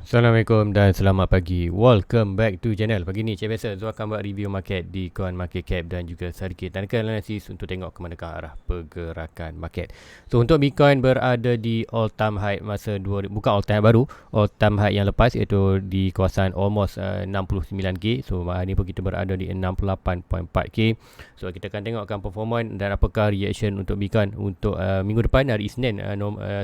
Assalamualaikum dan selamat pagi. Welcome back to channel. Pagi ni macam biasa Zul akan buat review market di coin market cap dan juga sedikit tarikan analisis untuk tengok ke manakah arah pergerakan market. So untuk Bitcoin berada di all time high masa bukan all time baru, all time high yang lepas iaitu di kawasan almost 69k. So hari ni pun kita berada di 68.4k. So kita akan tengokkan performance dan apakah reaction untuk Bitcoin untuk minggu depan hari Isnin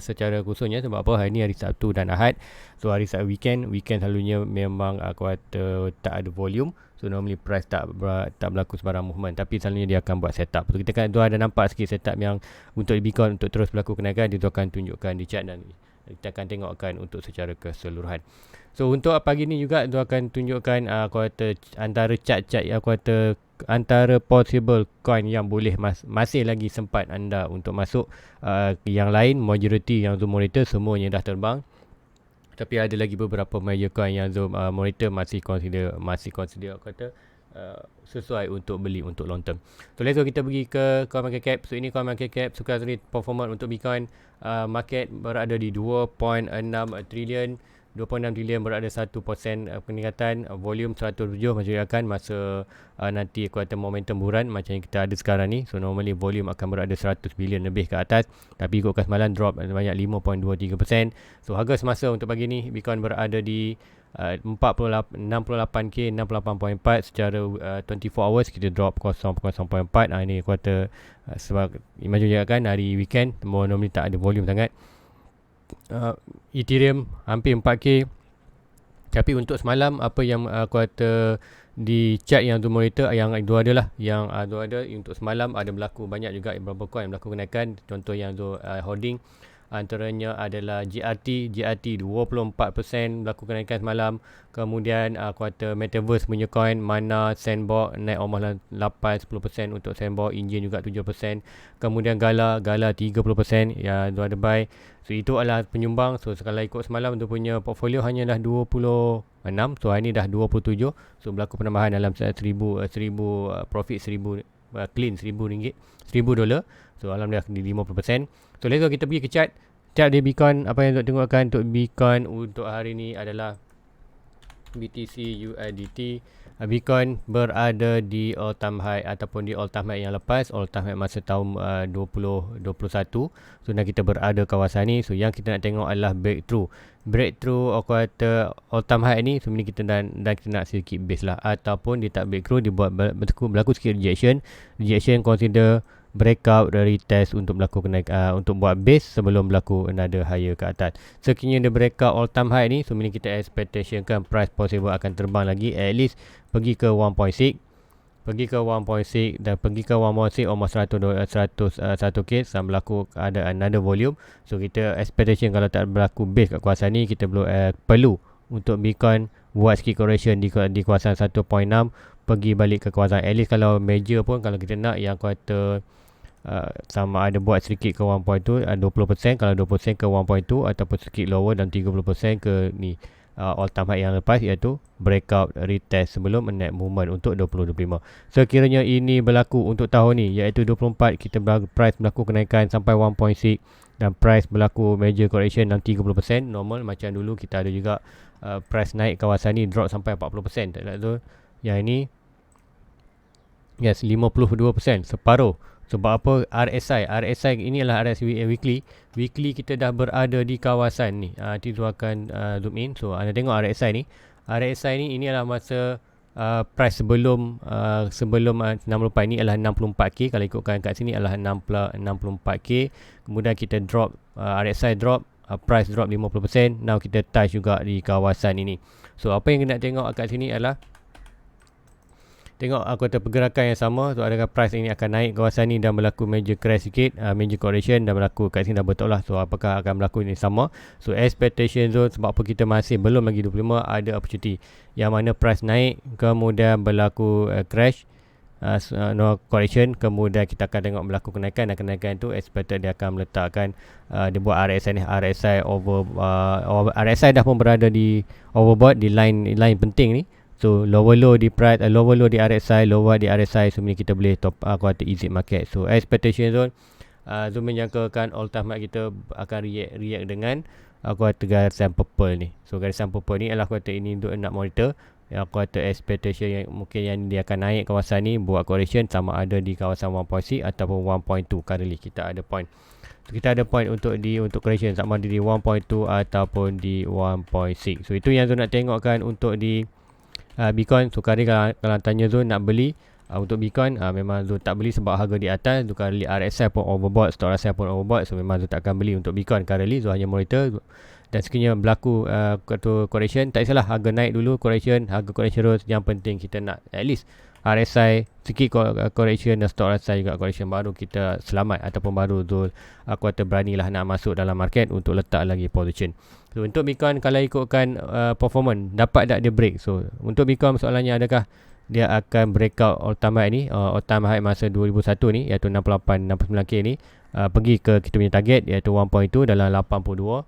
secara khususnya sebab apa hari ni hari Sabtu dan Ahad. So hari Sabtu weekend selalunya memang aku kata tak ada volume. So normally price tak berlaku sebarang movement, tapi selalunya dia akan buat setup. So kita kan tu ada nampak sikit setup yang untuk Bitcoin untuk terus berlaku kenaikan, dia tu akan tunjukkan di chart dan kita akan tengokkan untuk secara keseluruhan. So untuk pagi ni juga tu akan tunjukkan aku kata antara chart-chart yang aku kata antara possible coin yang boleh masih lagi sempat anda untuk masuk. Yang lain majority yang Zoom monitor semuanya dah terbang. Tapi ada lagi beberapa major coin yang Zoom monitor masih consider aku kata sesuai untuk beli untuk long term. So let's go kita pergi ke coin market cap. So ini coin market cap suka dari performance untuk Bitcoin. Market berada di 2.6 trilion. 2.6 trilion berada 1% peningkatan. Volume 107 menceritakan masa nanti aku kata momentum buran macam yang kita ada sekarang ni. So normally volume akan berada 100 bilion lebih ke atas, tapi ikutkan semalam drop banyak 5.23%. So harga semasa untuk pagi ni Bitcoin berada di 68k 68.4 secara 24 hours kita drop 0.4. Ini kuartal sebab imagine je kan hari weekend normally tak ada volume sangat. Ethereum hampir 4k. Tapi untuk semalam apa yang aku kata di chart yang tu monitor yang dua ada lah, yang dua ada untuk semalam ada berlaku banyak juga beberapa coin berlaku kenaikan. Contoh yang tu holding antaranya adalah GRT 24% berlaku kenaikan semalam. Kemudian aku kata Metaverse punya coin Mana, Sandbox naik almost 8-10% untuk Sandbox. Engine juga 7%. Kemudian Gala 30% ya, tu ada buy. So itu adalah penyumbang. So kalau ikut semalam tu punya portfolio hanya dah 26. So hari ni dah 27. So berlaku penambahan dalam 1000 profit 1000 clean RM1000 $1000. So alhamdulillah di 50%. So let's go kita pergi ke chart. Chart di Bitcoin, apa yang untuk tengokkan untuk Bitcoin untuk hari ni adalah BTC USDT. Bitcoin berada di all time high ataupun di all time high yang lepas, all time high masa tahun 2021. So dan kita berada kawasan ni. So yang kita nak tengok adalah breakthrough aku kata all time high ni sebenarnya kita dan kita nak sedikit base lah, ataupun dia tak breakthrough, dia buat berlaku sikit rejection consider breakout dari test untuk berlaku untuk buat base sebelum berlaku another higher ke atas. Sekiranya dia breakout all time high ni, so kita expectation kan price possible akan terbang lagi at least pergi ke 1.6 dan pergi ke 1.6 almost 100k sampai berlaku ada another volume. So kita expectation kalau tak berlaku base kat kawasan ni, kita perlu untuk Bitcoin buat sikit correction di kawasan 1.6, pergi balik ke kawasan at least kalau major pun, kalau kita nak yang kata sama ada buat sedikit ke 1.2 20%, kalau 20% ke 1.2 ataupun sedikit lower dan 30% ke ni all time high yang lepas, iaitu breakout retest sebelum net movement untuk 2025. Sekiranya ini berlaku untuk tahun ni iaitu 24, kita price berlaku kenaikan sampai 1.6 dan price berlaku major correction dan 30% normal. Macam dulu kita ada juga price naik kawasan ni drop sampai 40%, tak tu yang ini yes 52%, separuh. Sebab apa? RSI ini adalah RSI weekly kita dah berada di kawasan ni. Nanti tu akan zoom in. So anda tengok RSI ni ini adalah masa price sebelum 64 ni adalah 64k. Kalau ikutkan kat sini adalah 64k. Kemudian kita drop, RSI drop, price drop 50%. Now kita touch juga di kawasan ini. So apa yang kita nak tengok kat sini adalah tengok aku kata pergerakan yang sama. So adakah price ini akan naik kawasan ni dan berlaku major crash sikit, major correction dan berlaku kat sini dah betul lah. So apakah akan berlaku ini sama. So expectation zone sebab apa kita masih belum lagi 25 ada opportunity yang mana price naik kemudian berlaku crash, no correction, kemudian kita akan tengok berlaku kenaikan, dan kenaikan itu expected dia akan meletakkan dia buat RSI ni, RSI dah pun berada di overbought di line penting ni. So lower low di price, lower low di RSI, lower di RSI, sebenarnya kita boleh top aku kata exit market. So expectation zone Zoom menjangkakan all time high kita akan react dengan aku kata garisan purple ni. So garisan purple ni adalah aku kata ini untuk nak monitor yang aku kata expectation yang mungkin yang dia akan naik kawasan ni buat correction sama ada di kawasan 1.6 ataupun 1.2. Currently kita ada point. So, kita ada point untuk correction sama ada di 1.2 ataupun di 1.6. So itu yang Zul nak tengokkan untuk di Bitcoin. So kali kalau tanya Zul nak beli untuk Bitcoin, memang Zul tak beli sebab harga di atas. Zul currently RSI pun overbought, stock RSI pun overbought. So memang Zul tak akan beli untuk Bitcoin currently. Zul hanya monitor dan sekiranya berlaku correction, tak kisahlah harga naik dulu, correction terus. Yang penting kita nak at least RSI sikit correction dan stock RSI juga correction, baru kita selamat ataupun baru Zul aku kata beranilah nak masuk dalam market untuk letak lagi position. So untuk Bitcoin kalau ikutkan performance, dapat tak dia break? So untuk Bitcoin soalannya adakah dia akan breakout all time high ni, all time high masa 2001 ni iaitu 69k ni, pergi ke kita punya target iaitu 1.2 dalam 82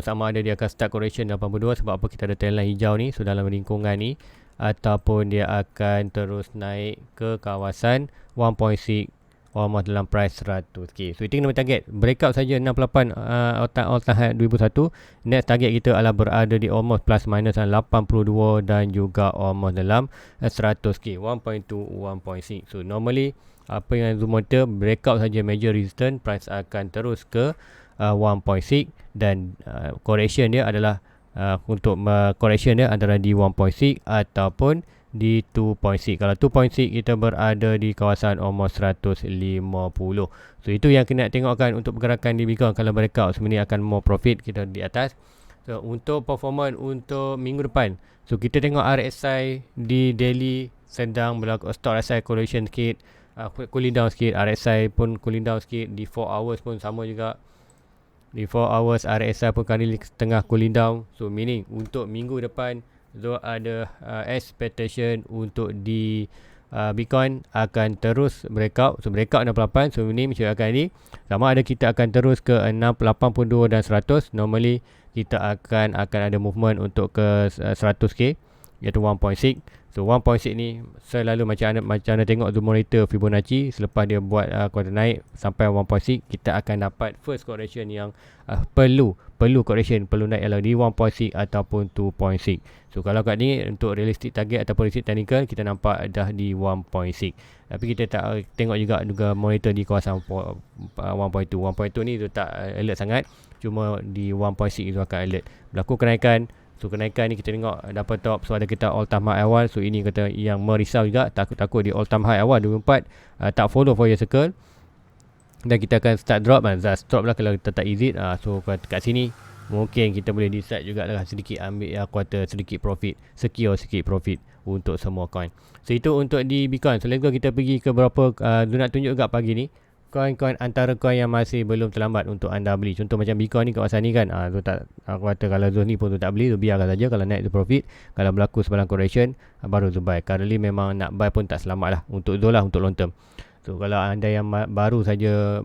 sama ada dia akan start correction 82 sebab apa kita ada trendline hijau ni. So dalam lingkungan ni ataupun dia akan terus naik ke kawasan 1.6 almost dalam price 100k. So itu kena target breakout saja 68 all time high 2001. Next target kita adalah berada di almost plus minus 82 dan juga almost dalam 100k 1.2 1.6. So normally apa yang Zoom monitor breakout saja major resistance, price akan terus ke 1.6 dan correction dia adalah untuk correction dia antara di 1.6 ataupun di 2.6. Kalau 2.6 kita berada di kawasan almost 150. So itu yang kena tengokkan untuk pergerakan di Bitcoin. Kalau breakout sebenarnya akan more profit kita di atas. So untuk performance untuk minggu depan, so kita tengok RSI di daily sedang berlaku, stock RSI correction sikit, cooling down sikit, RSI pun cooling down sikit, di 4 hours pun sama juga. Di 4 hours RSI pun kali tengah cooling down. So meaning untuk minggu depan Zul ada expectation untuk di Bitcoin akan terus breakout. So breakout 68. So ini menceritakan ni sama ada kita akan terus ke 82 dan 100. Normally kita akan ada movement untuk ke 100k iaitu 1.6. So 1.6 ni selalu macam anda tengok Zoom monitor Fibonacci, selepas dia buat kuartal naik sampai 1.6 kita akan dapat first correction yang perlu correction, perlu naik adalah di 1.6 ataupun 2.6. So kalau kat ni untuk realistic target ataupun realistic technical kita nampak dah di 1.6. Tapi kita tak tengok juga monitor di kawasan 1.2. 1.2 ni tu tak alert sangat, cuma di 1.6 itu akan alert. Berlaku kenaikan. So kenaikan ni kita tengok dapat top. So ada kita all time high awal. So ini kata yang merisau juga, takut di all time high awal 24 tak follow for your circle. Dan kita akan start drop stop lah kalau kita tak exit. So kat sini mungkin kita boleh decide juga lah sedikit ambil kuartal sedikit profit, secure sikit profit untuk semua coin. So itu untuk di Bitcoin. So let's go kita pergi ke berapa nak tunjuk juga pagi ni koin-koin antara koin yang masih belum terlambat untuk anda beli. Contoh macam Bitcoin ni kawasan ni kan, tu tak, aku kata kalau zone ni pun tu tak beli, tu biarkan saja. Kalau naik tu profit, kalau berlaku sebarang correction baru tu buy. Currently memang nak buy pun tak selamat lah untuk zone lah, untuk long term. So kalau anda yang baru saja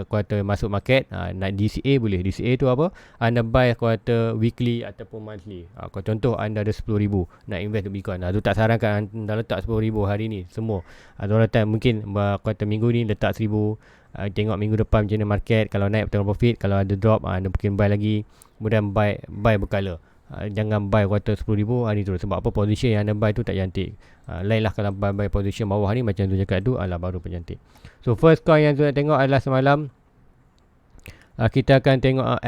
kuartal masuk market, nak DCA boleh. DCA tu apa? Anda buy kuartal weekly ataupun monthly. Contoh anda ada 10,000 nak invest di Bitcoin, tu tak sarankan anda letak 10,000 hari ni semua. Ada mungkin kuartal minggu ni letak 1,000, tengok minggu depan macam mana market. Kalau naik betul profit, kalau ada drop anda mungkin buy lagi, kemudian buy berkala. Jangan buy kuartal 10,000 hari tu, sebab apa, position yang anda buy tu tak cantik. Lain lah kalau buy position bawah ni macam tu cakap tu, baru pun cantik. So first coin yang tu nak tengok adalah semalam kita akan tengok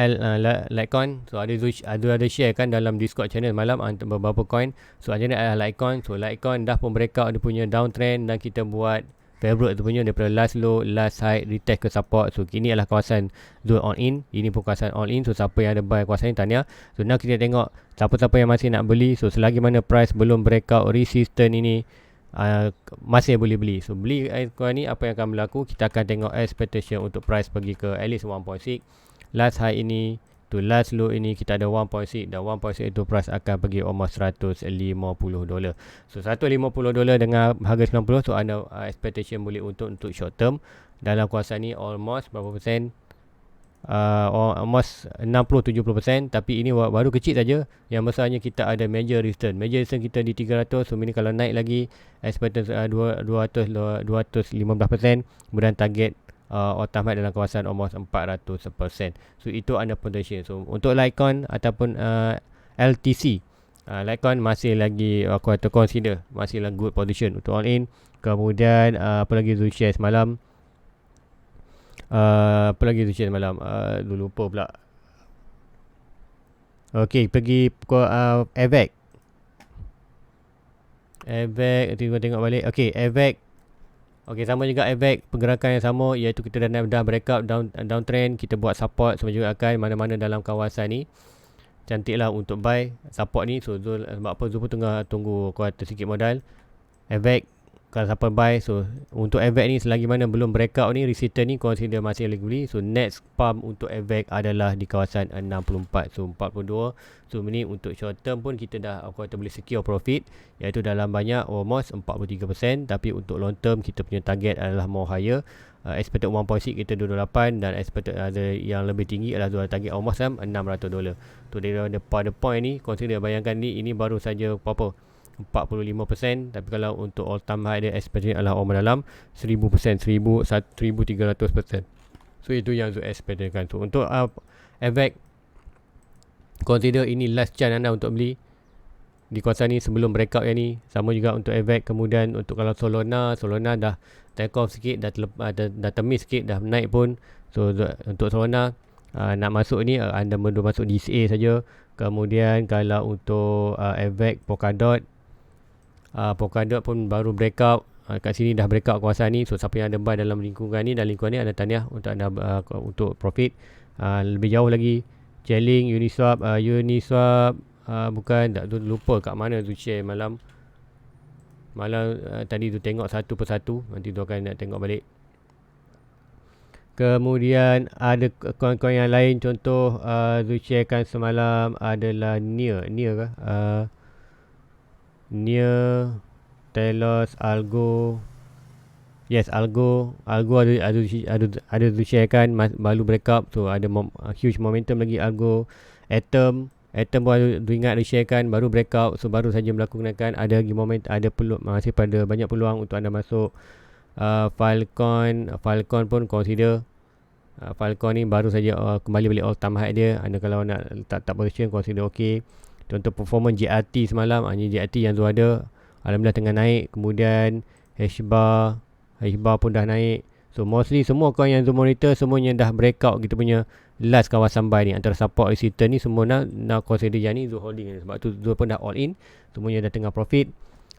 Litecoin. So ada share kan dalam Discord channel malam beberapa coin. So macam ni adalah Litecoin. So Litecoin dah pun breakout dia punya downtrend dan kita buat favorite tu punya daripada last low, last high, retest ke support. So kini adalah kawasan zone all in. Ini pun kawasan all in. So siapa yang ada buy kawasan ni, tahniah. So now kita tengok siapa-siapa yang masih nak beli. So selagi mana price belum breakout resistance ini, masih boleh beli. So beli coin ni, apa yang akan berlaku, kita akan tengok expectation untuk price pergi ke at least 1.6. Last high ini to last low ini kita ada 1.6 dan 1.6 itu price akan pergi almost $150. So $150 dengan harga 90. So anda expectation boleh untuk short term dalam kawasan ni almost berapa persen, almost 60-70%, tapi ini baru kecil saja. Yang besarnya kita ada major resistance kita di 300, so ini kalau naik lagi expected 215%, kemudian target all time high dalam kawasan almost 400%. So itu ada potential. So untuk Litecoin ataupun LTC, Litecoin masih lagi aku kata consider masih lah good position untuk all in. Kemudian apa lagi tu share semalam, lupa pula. Okey, pergi AVAX. Tengok balik. Okey, AVAX. Okey, sama juga AVAX, pergerakan yang sama, iaitu kita dah breakout downtrend, kita buat support sama juga akan mana-mana dalam kawasan ni. Cantiklah untuk buy support ni. So Zul, sebab apa Zul pun tengah tunggu kuartal sikit modal. AVAX kalau siapa buy, so untuk AVAX ni selagi mana belum breakout ni, resistance ni consider masih lagi beli. So next pump untuk AVAX adalah di kawasan 64, so 42. So ini untuk short term pun kita dah aku kata boleh secure profit, iaitu dalam banyak almost 43%. Tapi untuk long term kita punya target adalah more higher. Expected 1.6 kita $28, dan expected ada yang lebih tinggi adalah target almost $600. So pada point ni consider, bayangkan ini baru saja apa 45%, tapi kalau untuk all time high dia expected adalah dalam 1000%, 1300%. So itu yang Zul expectkan. So untuk AVAX, consider ini last chance anda untuk beli di kawasan ni sebelum breakout yang ni. Sama juga untuk AVAX. Kemudian untuk kalau Solana dah take off sikit, dah temis sikit, dah naik pun. So untuk Solana nak masuk ni anda perlu masuk DCA saja. Kemudian kalau untuk AVAX, Polkadot pun baru breakout. Kat sini dah breakout kawasan ni. So siapa yang ada buy dalam lingkungan ni, dan lingkungan ni ada tahniah untuk anda untuk profit. Lebih jauh lagi, Chainlink, Uniswap, bukan, tak lupa kat mana tu share malam tadi tu, tengok satu persatu, nanti tu akan nak tengok balik. Kemudian ada coin-coin yang lain, contoh tu sharekan semalam adalah Near Telos, Algo. Yes, Algo ada tu sharekan baru breakup, so ada huge momentum lagi. Algo, Atom pun ada ingat ada sharekan baru breakout, so baru saja berlaku kenaikan. Ada lagi ada peluang, masih pada banyak peluang untuk anda masuk. Filecoin pun consider. Filecoin ni baru saja kembali balik all time high dia. Anda kalau nak letak position, consider okey. Contoh performance JRT semalam, JRT yang tu ada, alhamdulillah tengah naik. Kemudian Hashbar pun dah naik. So mostly semua coin yang Zul monitor semuanya dah breakout kita punya last kawasan buy ni, antara support resistance ni semua nak consider yang ni Zul holding ni. Sebab tu Zul pun dah all in, semuanya dah tengah profit.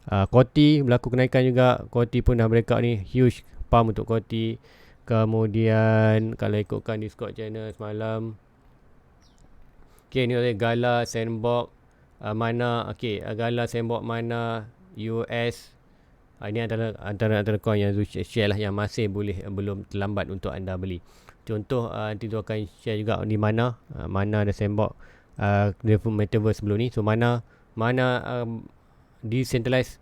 Koti berlaku kenaikan juga. Koti pun dah breakout ni, huge pump untuk Koti. Kemudian kalau ikutkan Discord channel semalam, okay, ni ada Gala, Sandbox, Mana. Okay, Gala, Sandbox, Mana, US. Ini antara coin yang Zul share lah, yang masih belum terlambat untuk anda beli. Contoh nanti tu akan share juga di Mana dan Sandbox, metaverse sebelum ni. So Mana decentralized,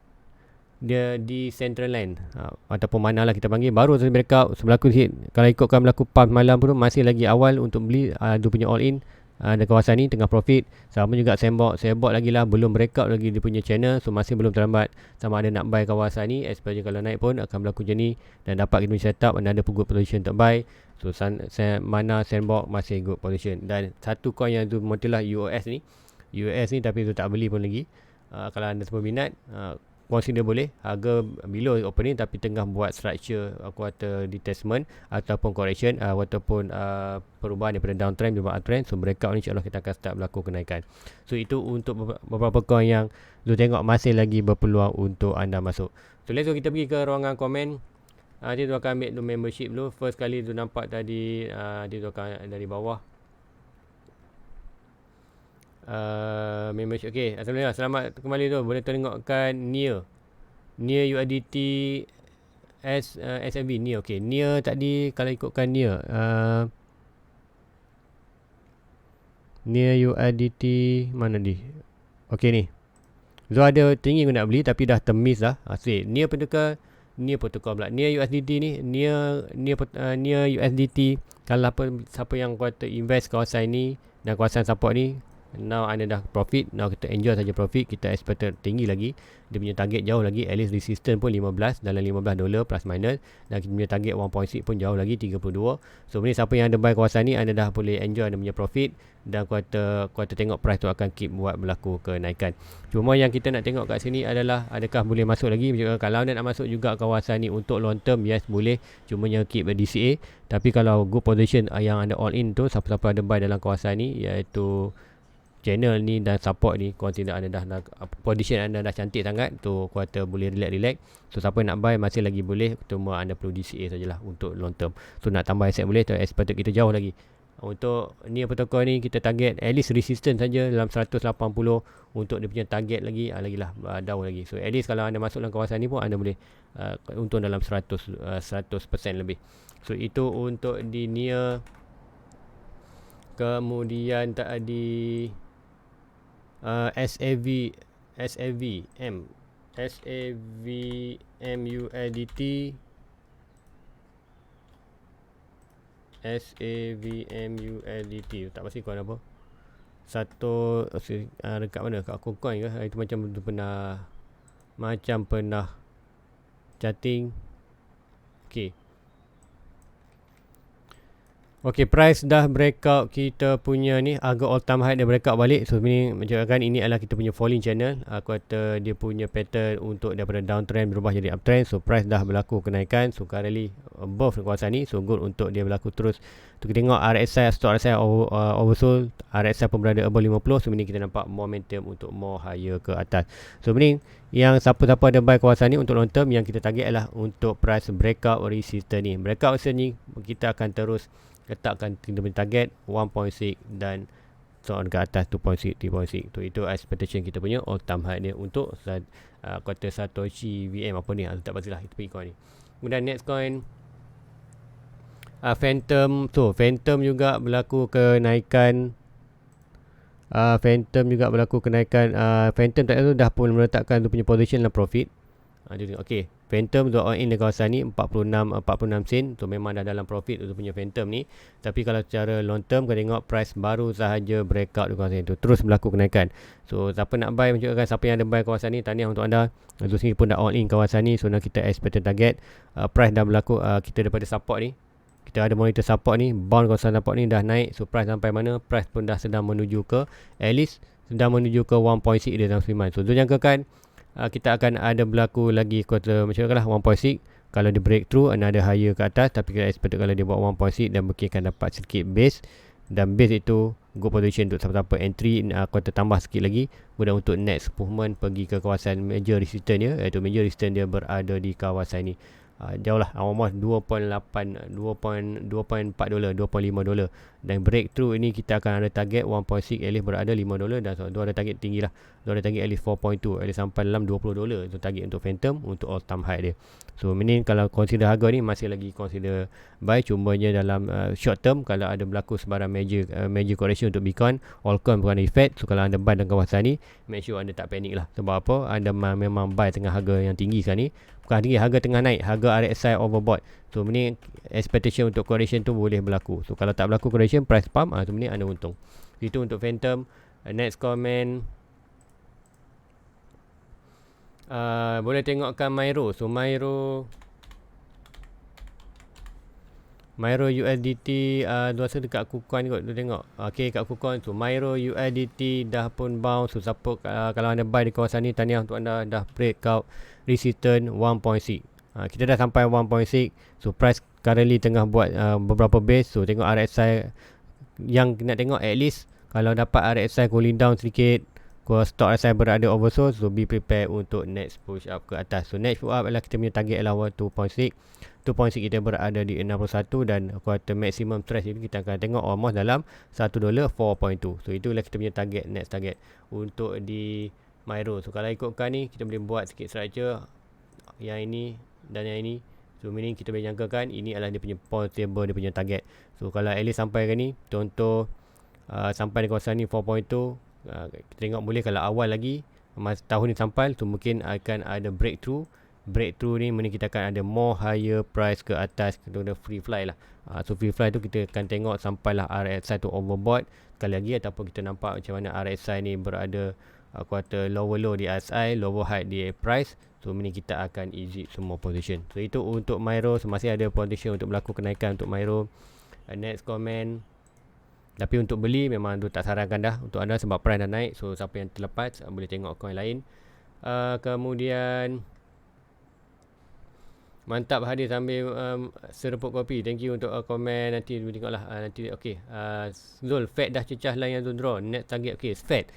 dia Decentraland ataupun Mana lah kita panggil, baru saja breakout. So berlaku sikit, kalau ikutkan berlaku pump malam pun masih lagi awal untuk beli. Dia punya all in ada kawasan ni tengah profit. Sama juga Sandbox lagi lah, belum breakout lagi dia punya channel, so masih belum terlambat. Sama ada nak buy kawasan ni, especially kalau naik pun akan berlaku macam ni, dan dapat kita punya setup dan ada good position untuk buy. So Mana, Sandbox masih good position. Dan satu coin yang tu montilah UOS ni, tapi tu tak beli pun lagi. Kalau anda semua minat, consider boleh. Harga below opening, tapi tengah buat structure quarter detachment ataupun correction, ataupun perubahan daripada downtrend ke uptrend. So breakout ni insyaAllah kita akan start berlaku kenaikan. So itu untuk beberapa coin yang Zul tengok masih lagi berpeluang untuk anda masuk. So let's go, kita pergi ke ruangan komen. Nanti tu akan ambil tu membership dulu. First kali tu nampak tadi, nanti tu akan dari bawah. Membership. Okay, alhamdulillah, selamat kembali tu. Boleh tengokkan Near USDT SMB Near. Okay, Near tadi kalau ikutkan Near USDT mana ni? Okay ni, Zul ada tinggi aku nak beli tapi dah temis dah. Asyik Near protocol pula. Near USDT ni, Near USDT Kalau siapa yang kuat invest kawasan ni dan kawasan support ni, now anda dah profit, now kita enjoy saja profit, kita expected tinggi lagi, dia punya target jauh lagi, at least resistance pun 15 dalam $15 plus minus, dan kita punya target 1.6 pun jauh lagi 32. So ni siapa yang ada buy kawasan ni, anda dah boleh enjoy anda punya profit, dan kuarter tengok price tu akan keep buat berlaku kenaikan. Cuma yang kita nak tengok kat sini adalah adakah boleh masuk lagi. Kalau anda nak masuk juga kawasan ni untuk long term, yes boleh, cuma yang keep DCA. Tapi kalau good position yang anda all in tu, siapa-siapa ada buy dalam kawasan ni, iaitu channel ni dan support ni, consider anda dah position anda dah cantik sangat tu, kuarter boleh relax. So siapa nak buy masih lagi boleh, cuma anda perlu DCA sajalah untuk long term. So nak tambah asset boleh, tu expected kita jauh lagi. Untuk ni apa toko ni, kita target at least resistance saja dalam 180 untuk dia punya target lagi, lagilah jauh lagi. So at least kalau anda masuk dalam kawasan ni pun anda boleh untung dalam 100% lebih. So itu untuk di near. Kemudian tadi SAVM USDT tak pasti kau apa satu dekat mana, kat Coin ke, itu macam pernah chatting. Okay, price dah breakout kita punya ni, harga all time high dia breakout balik. So ini menunjukkan ini adalah kita punya falling channel. Aku kata dia punya pattern untuk daripada downtrend berubah jadi uptrend. So price dah berlaku kenaikan. So currently above kawasan ni, so good untuk dia berlaku terus. Tu kita tengok RSI, stock RSI oversold, RSI pun berada above 50. So ini kita nampak momentum untuk more higher ke atas. So ini yang siapa-siapa ada buy kawasan ni untuk long term, yang kita target adalah untuk price breakout resistance ni. Breakout resistance ni kita akan terus letakkan kita punya target 1.6 dan so on ke atas 2.6, 3.6. Tu itu expectation kita punya all time high ni untuk kuarter Satoshi VM apa ni, tak pastilah itu pergi coin ni. Kemudian next coin Phantom. So Phantom juga berlaku kenaikan. Phantom tak tahu dah pun meletakkan tu punya position dan profit. Okay, Phantom untuk all in di kawasan ni 46 sen. So memang dah dalam profit untuk punya Phantom ni. Tapi kalau secara long term, kita tengok price baru sahaja breakout di kawasan itu, terus berlaku kenaikan. So siapa nak buy, menunjukkan siapa yang ada buy kawasan ni, tahniah untuk anda. So sini pun dah all in kawasan ni. So nak kita expected target price dah berlaku, kita daripada support ni, kita ada monitor support ni, bound kawasan support ni dah naik. So price sampai mana, price pun dah sedang menuju ke, at least sedang menuju ke 1.6 dia dalam seliman. So tu jangkakan kita akan ada berlaku lagi kuarter macam lah 1.6. Kalau dia breakthrough, ada higher ke atas. Tapi kita expect kalau dia buat 1.6, dan mungkin akan dapat sedikit base. Dan base itu good position untuk siapa-siapa entry. Kuarter tambah sikit lagi, mudah untuk next movement pergi ke kawasan major resistance dia, iaitu major resistance dia berada di kawasan ni. Jauh lah, almost 2.4 dolar, 2.5 dolar. Dan breakthrough ini kita akan ada target 1.6, at least berada $5. Dan so, ada target tinggi lah, ada target at least 4.2, at least sampai dalam $20. Itu target untuk Phantom, untuk all time high dia. So ini kalau consider harga ni masih lagi consider buy. Cumanya dalam short term, kalau ada berlaku sebarang major correction untuk Bitcoin, altcoin bukan effect. So kalau anda buy dalam kawasan ni, make sure anda tak panik lah. Sebab apa, anda memang buy tengah harga yang tinggi sekarang ni. Bukan tinggi, harga tengah naik, harga RSI overbought. So ini expectation untuk correction tu boleh berlaku. So kalau tak berlaku correction, price pump, so ini anda untung. Itu untuk Phantom. Next comment, boleh tengokkan Myro. So Myro USDT rasa dekat KuCoin kot, tu tengok. Okay, kat KuCoin. So Myro USDT dah pun bounce. So siapa kalau anda buy di kawasan ni, tahniah untuk anda dah breakout resistance 1.6. Kita dah sampai 1.6. So price currently tengah buat beberapa base. So tengok RSI yang nak tengok, at least kalau dapat RSI cooling down sedikit, stock RSI berada oversold, so be prepared untuk next push up ke atas. So next push up adalah kita punya target adalah 2.6 kita berada di 61, dan kuarter maximum thresh ini kita akan tengok almost dalam $1 4.2. So itulah kita punya target, next target untuk di Myro. So kalau ikutkan ni, kita boleh buat sikit structure yang ini dan yang ini. So ini kita boleh jangkakan ini adalah dia punya portable, dia punya target. So kalau at least sampai ke ni, contoh sampai di kawasan ni 4.2, kita tengok boleh kalau awal lagi tahun ni sampai, so mungkin akan ada breakthrough breakthrough ni, mending kita akan ada more higher price ke atas, kita free fly lah. So free fly tu kita akan tengok sampailah RSI tu overbought sekali lagi, ataupun kita nampak macam mana RSI ni berada kuartal lower low di RSI, lower high di price. So mending kita akan exit semua position. So itu untuk Miro. So masih ada position untuk berlaku kenaikan untuk Miro. Next comment, tapi untuk beli memang tu tak sarankan dah untuk anda sebab price dah naik. So siapa yang terlepas boleh tengok coin lain. Kemudian mantap hadir sambil seruput kopi. Thank you untuk komen. Nanti boleh tengoklah nanti. Okay, Zul, Fed dah cecah line yang tu draw. Next target okay, Fed.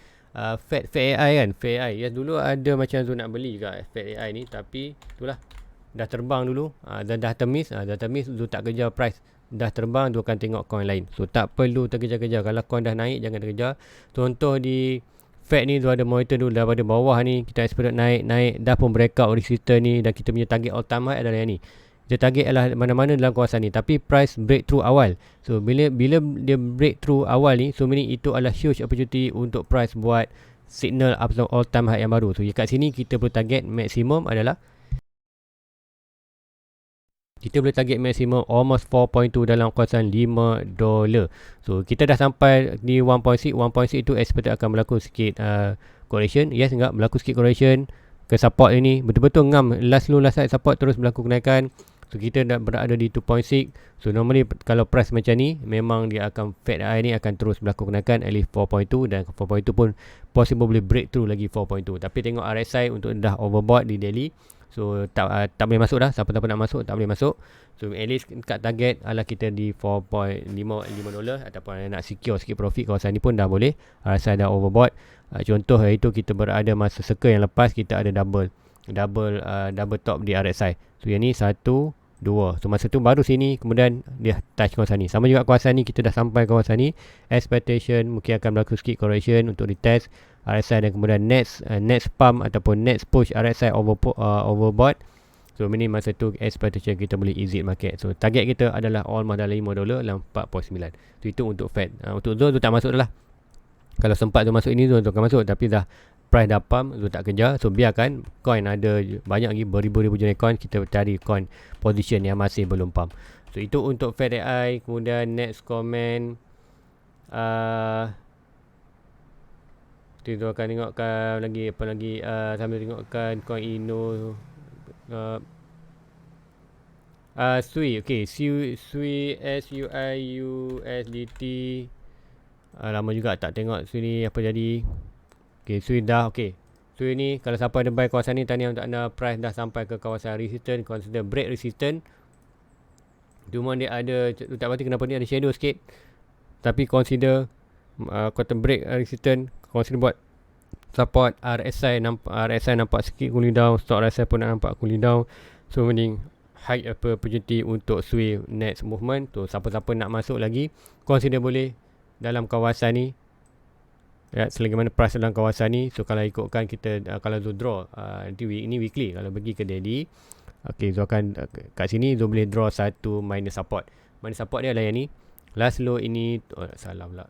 Fed AI kan, Fed AI. Yes, dulu ada macam tu nak beli juga Fed AI ni, tapi itulah dah terbang dulu. Dah termiss tu tak kejar price. Dah terbang tu akan tengok coin lain. So tak perlu terkejar-kejar. Kalau coin dah naik jangan terkejar. Contoh di Fed ni tu ada monitor dulu daripada bawah ni, kita expect naik dah pun breakout resistance ni, dan kita punya target all time high adalah yang ni. Kita target adalah mana-mana dalam kawasan ni, tapi price breakthrough awal. So bila dia breakthrough awal ni, so meaning itu adalah huge opportunity untuk price buat signal up to all time high yang baru. So kat sini kita perlu target maksimum adalah, kita boleh target maksimum almost 4.2 dalam kawasan $5. So kita dah sampai di 1.6 itu expected akan berlaku sikit correction. Yes, enggak berlaku sikit correction ke support ini. Betul-betul ngam last side support terus berlaku kenaikan. So kita dah berada di 2.6. So normally kalau price macam ni, memang dia akan Fed AI ni akan terus berlaku kenaikan at least 4.2, dan 4.2 pun possible boleh breakthrough lagi 4.2. Tapi tengok RSI untuk dah overbought di daily. So tak boleh masuk dah. Siapa-siapa nak masuk tak boleh masuk. So at least kat target adalah kita di $4.5 ataupun nak secure sikit profit kawasan ni pun dah boleh. RSI dah overbought. Contoh itu kita berada masa circle yang lepas, kita ada double top di RSI. So yang ni 1, 2. So masa tu baru sini, kemudian dia touch kawasan ni. Sama juga kawasan ni, kita dah sampai kawasan ni. Expectation mungkin akan berlaku sikit correction untuk retest RSI, dan kemudian next pump ataupun next push RSI overbought. So ini masa tu expectation kita boleh exit market. So target kita adalah almost dalam $5 dalam 4.9. So itu untuk Fed. Untuk Zul tu tak masuk dah lah. Kalau sempat tu masuk ini, Zul tu akan masuk, tapi dah price dah pump, Zul tak kejar. So biarkan coin ada banyak lagi, beribu-ribu jenis coin, kita cari coin position yang masih belum pump. So itu untuk Fed AI. Kemudian next comment, kita akan tengokkan lagi apa lagi, sambil tengokkan coin Ino, SUI. Okay, SUI USDT. Lama juga tak tengok SUI ni apa jadi. Okay, SUI dah okay. SUI ni kalau siapa ada buy kawasan ni, tanya untuk anda, price dah sampai ke kawasan resistance, consider break resistance. Cuma dia ada, tak pasti kenapa ni ada shadow sikit, tapi consider quarter break resistance, consider buat support. RSI nampak sikit cooling down, stock RSI pun nak nampak cooling down. So mending high opportunity untuk SUI next movement. So siapa-siapa nak masuk lagi, consider boleh dalam kawasan ni ya, selagi mana price dalam kawasan ni. So kalau ikutkan kita, kalau Zul draw nanti ini weekly, kalau pergi ke daily, okay, Zul akan kat sini Zul boleh draw satu minor support. Minor support dia adalah yang ni, last low ini, salah pula,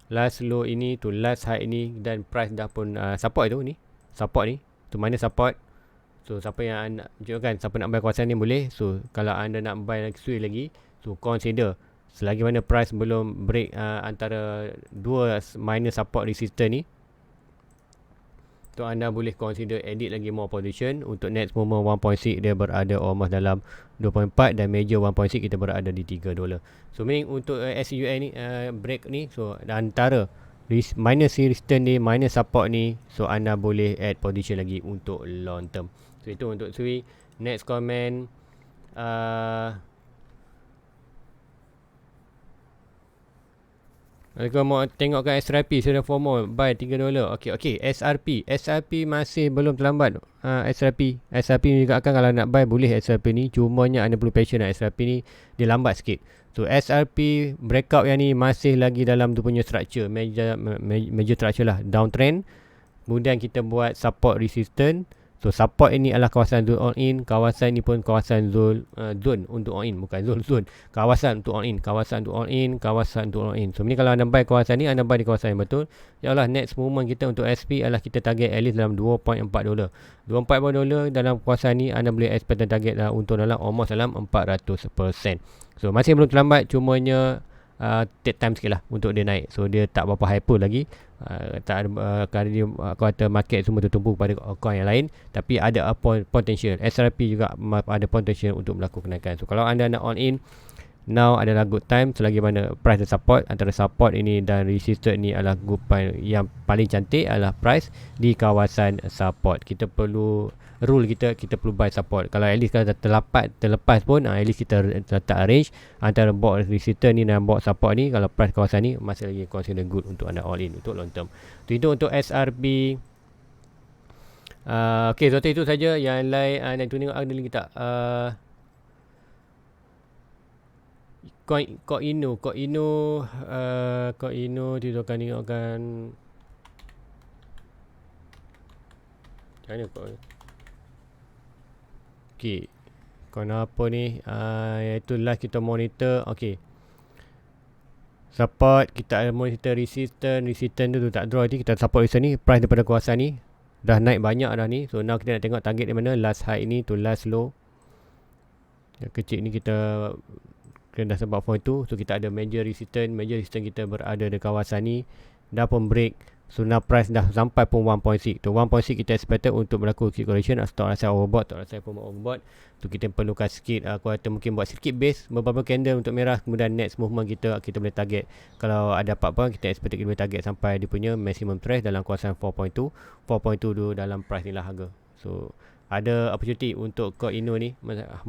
last low ini to last high ini, dan price dah pun support itu ni, support ni tu minor support. So siapa yang nak tunjukkan, siapa nak buy kawasan ni boleh. So kalau anda nak buy SUI lagi, so consider selagi mana price belum break antara dua minor support resistance ni, so anda boleh consider edit lagi more position. Untuk next moment 1.6 dia berada almost dalam 2.4, dan major 1.6 kita berada di $3. So meaning untuk SUI ni break ni, so antara minor resistance ni, minor support ni, so anda boleh add position lagi untuk long term. So itu untuk SUI. Next comment, kalau mau tengokkan SRP, sudah FOMO buy $3. Okay, SRP masih belum terlambat. SRP juga akan, kalau nak buy boleh SRP ni, cumanya anda perlu patient nak SRP ni, dia lambat sikit. So SRP breakout yang ni masih lagi dalam tu punya structure, major structure lah, downtrend. Kemudian kita buat support resistance. So support ini adalah kawasan zone all in, kawasan ini pun kawasan zone untuk all in, bukan zone, kawasan untuk all in, kawasan untuk all in, kawasan untuk all in. So ni kalau anda buy kawasan ni, anda buy di kawasan yang betul. Yalah, next movement kita untuk SP adalah kita target at least dalam $2.4. $2.4 dalam kawasan ni anda boleh expect target untung dalam almost dalam 400%. So masih belum terlambat, cumanya take time sikit lah untuk dia naik. So dia tak berapa hyper lagi, tak ada kerana dia kata market semua tertumpu pada coin yang lain, tapi ada potential. SRP juga ada potential untuk melakukan kenaikan. So kalau anda nak all in, now adalah good time selagi mana price dan support. Antara support ini dan resistance ni adalah good point. Yang paling cantik adalah price di kawasan support. Kita perlu rule kita perlu buy support. Kalau at least kalau terlepas pun at least kita letak range antara box resistance ni dan box support ni. Kalau price kawasan ni masih lagi consider good untuk anda all in untuk long term. Itu untuk SRB. Okay, so itu saja. Yang lain nak tengok ada lagi tak? Koino kita akan tengokkan macam mana kau. Okay, kenapa ni? Iaitu last kita monitor. Okay, support kita ada monitor resistance tu tak draw tadi. Kita support resistance ni, price daripada kawasan ni dah naik banyak dah ni. So now kita nak tengok target di mana, last high ni to last low. Yang kecil ni kita dah sebab point tu. So kita ada major resistance kita berada di kawasan ni, dah pun break. So now price dah sampai pun 1.6. Tu 1.6 kita expected untuk berlaku kick correction. Stock rasa overbought, tak rasa pun overbought. Tu kita perlukan sikit, aku kata mungkin buat sikit base, beberapa candle untuk merah. Kemudian next movement kita boleh target. Kalau ada apa-apa kita expected kita boleh target sampai dia punya maximum price dalam kawasan 4.2 dulu dalam price ni lah harga. So ada opportunity untuk Koino ni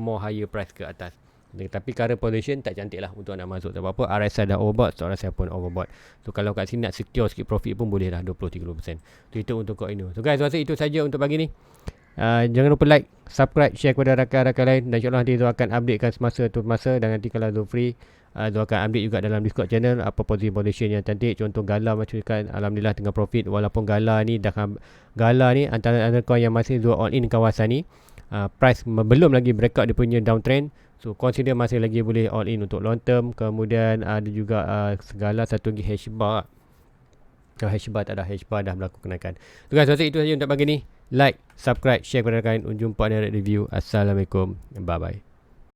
more higher price ke atas. Tapi current position tak cantik lah untuk nak masuk. Sebab apa? RSI dah overbought, stock RSI pun overbought. So kalau kat sini nak secure sikit profit pun boleh lah, 20-30%. Itu untuk Koino. So guys, rasa itu saja untuk pagi ni. Jangan lupa like, subscribe, share kepada rakan-rakan lain. Dan insyaAllah nanti Zul akan updatekan semasa tu masa. Dan nanti kalau Zul free, Zul akan update juga dalam Discord channel apa position yang cantik. Contoh Gala macam kan, alhamdulillah tengah profit. Walaupun Gala ni antara coin yang masih Zul all in kawasan ni. Price belum lagi breakout dia punya downtrend. So consider masih lagi boleh all in untuk long term. Kemudian ada juga segala satu lagi hashbar. Kalau hashbar tak ada, hashbar dah berlaku kenaikan. So guys, itu saja untuk pagi ni. Like, subscribe, share kepada rakan. Jumpa di review. Assalamualaikum. Bye bye.